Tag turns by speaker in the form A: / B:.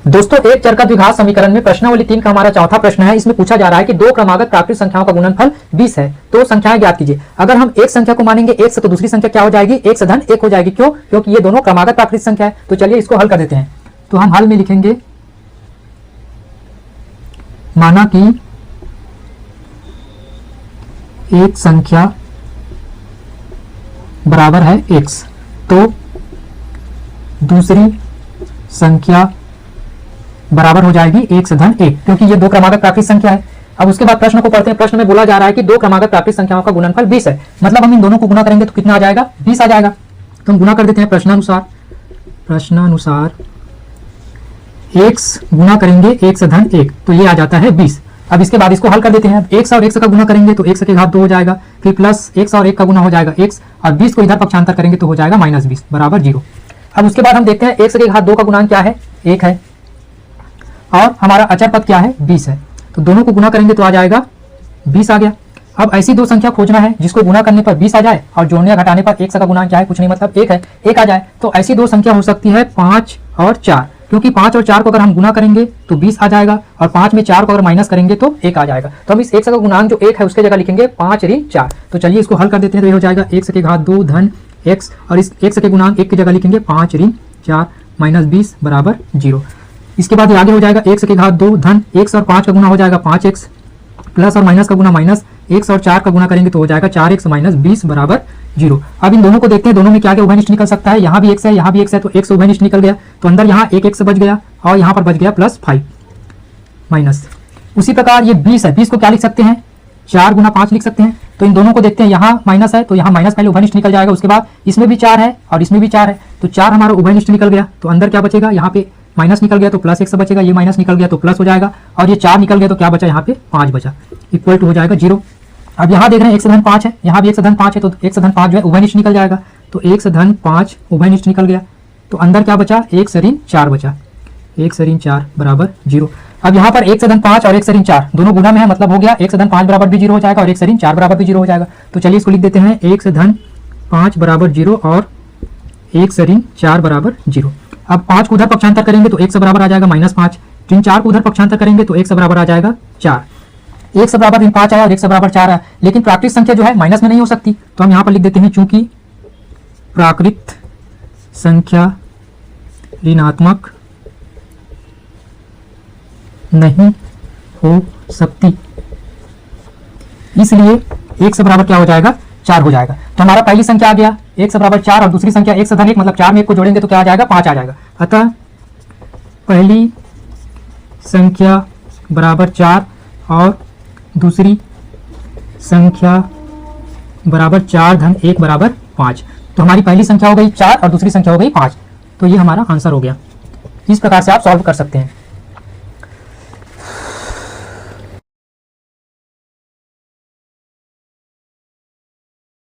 A: दोस्तों एक चर का द्विघात समीकरण में प्रश्नावली 3 का हमारा चौथा प्रश्न है। इसमें पूछा जा रहा है कि दो क्रमागत प्राकृतिक संख्याओं का गुणनफल 20 है, तो संख्याएं ज्ञात कीजिए। अगर हम एक संख्या को मानेंगे एक से, तो दूसरी संख्या क्या हो जाएगी, एक से धन एक हो जाएगी। क्यों? क्योंकि ये दोनों क्रमागत प्राकृतिक संख्या है। तो चलिए इसको हल कर देते हैं। तो हम हल में लिखेंगे माना कि एक संख्या बराबर है x, तो दूसरी संख्या बराबर हो जाएगी एक से धन एक, क्योंकि ये दो क्रमागत प्राकृतिक संख्या है। अब उसके बाद प्रश्न को पढ़ते हैं। प्रश्न में बोला जा रहा है कि दो क्रमागत प्राकृतिक संख्याओं का गुणनफल 20 है, मतलब हम इन दोनों को गुणा करेंगे तो कितना आ जाएगा, 20 आ जाएगा। तो हम गुणा कर देते हैं प्रश्नानुसार x गुणा करेंगे एक से धन एक, तो ये आ जाता है 20। अब इसके बाद इसको हल कर देते हैं। x और x का गुणा करेंगे तो x के घात 2 हो जाएगा, फिर प्लस x और 1 का गुणा हो जाएगा x, और 20 को इधर पक्षांतर करेंगे तो हो जाएगा -20 बराबर 0। अब उसके बाद हम देखते हैं x के घात 2 का गुणांक क्या है, 1 है, और हमारा अचर पद क्या है, 20 है। तो दोनों को गुणा करेंगे तो आ जाएगा 20 आ गया। अब ऐसी दो संख्या खोजना है जिसको गुणा करने पर 20 आ जाए और जोड़ने या घटाने पर x का गुणांक क्या है, कुछ नहीं मतलब 1 है, 1 आ जाए। तो ऐसी दो संख्या हो सकती है 5 और 4, क्योंकि 5 और 4 को अगर हम गुणा करेंगे तो 20 आ जाएगा, और 5 में 4 को अगर माइनस करेंगे तो 1 आ जाएगा। तो हम इस x का गुणांक जो 1 है उसके जगह लिखेंगे 5 ऋण 4। तो चलिए इसको हल कर देते हैं। तो ये हो जाएगा x के घात 2 धन x, और इस x के गुणांक 1 की जगह लिखेंगे 5 ऋण 4 -20 बराबर 0। इसके बाद ये आगे हो जाएगा x के घात 2 धन x और 5 का गुना हो जाएगा 5x, प्लस और माइनस का गुना माइनस, x और 4 का गुना करेंगे तो हो जाएगा 4x -20 बराबर 0। अब इन दोनों को देखते हैं, दोनों में क्या क्या उभयनिष्ठ निकल सकता है। यहाँ भी x है, यहाँ भी x है, तो x उभयनिष्ठ निकल गया, तो अंदर यहाँ एक x बच गया और यहाँ पर बच गया +5 माइनस। उसी प्रकार ये 20 है, 20 को क्या लिख सकते हैं, 4 गुना 5 लिख सकते हैं। तो इन दोनों को देखते हैं, यहाँ माइनस है तो यहाँ माइनस पहले उभयनिष्ठ निकल जाएगा, उसके बाद इसमें भी 4 है और इसमें भी 4 है, तो 4 हमारा उभयनिष्ठ निकल गया। तो अंदर क्या बचेगा, यहाँ पे माइनस निकल गया तो प्लस x बचेगा, ये माइनस निकल गया तो प्लस हो जाएगा, और ये 4 निकल गया तो क्या बचा, यहाँ पे 5 बचा, इक्वल टू हो जाएगा 0। अब यहाँ देख रहे हैं 1 से धन 5 है, यहाँ भी 1 से धन 5 है, तो 1 से धन 5 जो है उभयनिष्ठ निकल जाएगा। तो 1 से धन 5 उभयनिष्ठ निकल गया, तो अंदर क्या बचा, 1 से ऋण 4 बचा, 1 से ऋण 4 बराबर 0। अब यहाँ पर 1 से धन 5 और 1 से ऋण 4 दोनों गुणा में है, मतलब हो गया 1 से धन 5 बराबर भी 0 हो जाएगा और 1 से ऋण 4 बराबर भी 0 हो जाएगा। तो चलिए इसको लिख देते हैं, 1 से धन 5 बराबर 0 और 1 से ऋण 4 बराबर 0। अब 5 को उधर पक्षांतर करेंगे तो 1 से बराबर आ जाएगा -5, ऋण 4 को उधर पक्षांतर करेंगे तो 1 से बराबर आ जाएगा 4। 1 से बराबर ऋण 5 आया और 1 से बराबर 4 आया, लेकिन प्राकृतिक संख्या जो है माइनस में नहीं हो सकती। तो हम यहाँ पर लिख देते हैं, चूंकि प्राकृत संख्या ऋणात्मक नहीं हो सकती, इसलिए 1 से बराबर क्या हो जाएगा, 4 हो जाएगा। तो हमारा पहली संख्या आ गया 1 से बराबर 4 और दूसरी संख्या 1 से धन 1, मतलब 4 में 1 को जोड़ेंगे तो क्या आ जाएगा, 5 आ जाएगा। अतः पहली संख्या बराबर 4 और दूसरी संख्या बराबर 4 धन 1 बराबर 5। तो हमारी पहली संख्या हो गई 4 और दूसरी संख्या हो गई 5। तो ये हमारा आंसर हो गया। इस प्रकार से आप सॉल्व कर सकते हैं।